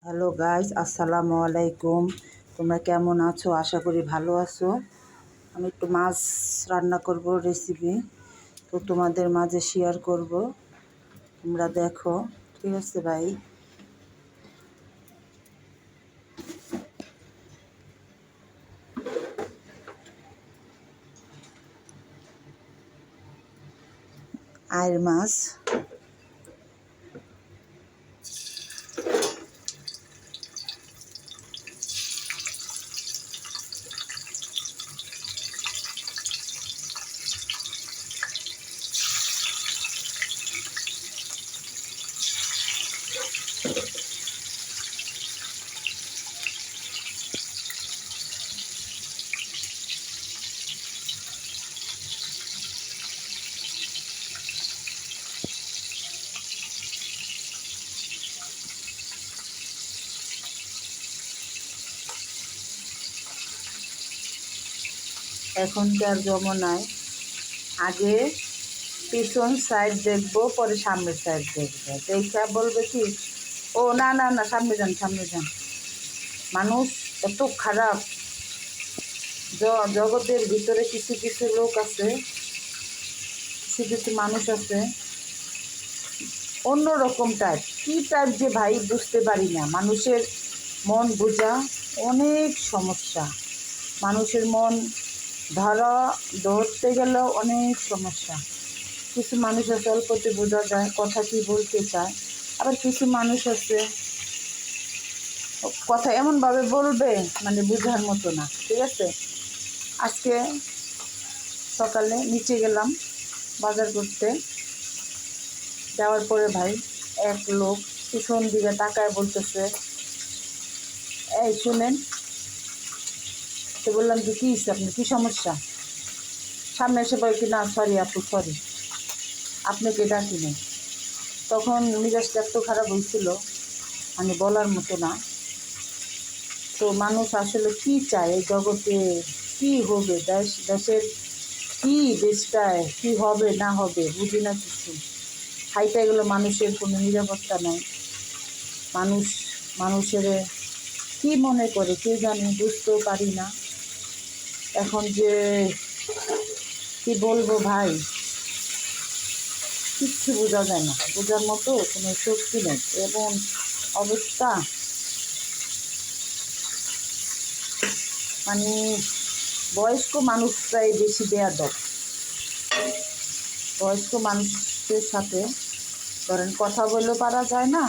Hello guys, আসসালামু আলাইকুম। তোমরা কেমন আছো? আশা করি ভালো আছো। আমি একটু মাছ রান্না করব রেসিপি, তো তোমাদের মাঝে শেয়ার করব। তোমরা দেখো, ঠিক আছে ভাই? আয়ের মাছ, এখনকার জমানায় আগে পিছন সাইড দেখবো, পরে সামনের সাইড দেখবো, দেখা বলবে কি, ও না না না, সামনে যান সামনে যান। মানুষ এত খারাপ। জগতের ভিতরে কিছু কিছু লোক আছে, কিছু কিছু মানুষ আছে অন্যরকম টাইপ। কী টাইপ যে ভাই বুঝতে পারি না। মানুষের মন বোঝা অনেক সমস্যা। মানুষের মন ধরতে গেলেও অনেক সমস্যা। কিছু মানুষ আছে অল্পতে বোঝা যায় কথা কি বলতে চায়, আবার কিছু মানুষ আছে কথা এমনভাবে বলবে মানে বোঝার মতো না। ঠিক আছে, আজকে সকালে নিচে গেলাম বাজার করতে। যাওয়ার পরে ভাই এক লোক পিছন দিকে তাকায় বলতেছে, এই শুনেন। তো বললাম যে কী হচ্ছে, আপনার কী সমস্যা? সামনে এসে বলে কি, না সরি আপু সরি, আপনাকে ডাকি নেই। তখন মেজাজটা এত খারাপ হয়েছিল, মানে বলার মতো না। তো মানুষ আসলে কি চায় এই জগতে, কি হবে দেশের কি দেশটায় কি হবে না হবে বুঝি না কিছু। খাইতে গেলে মানুষের কোনো নিরাপত্তা নাই। মানুষের কি মনে করে কে জানি, বুঝতেও পারি না। এখন যে কি বলবো ভাই, কিচ্ছু বোঝা যায় না, বোঝার মতো কোনো শক্তি নেই এবং অবস্থা। মানে বয়স্ক মানুষরাই বেশি বেয়াদব। বয়স্ক মানুষদের সাথে ধরেন কথা বলেও পারা যায় না,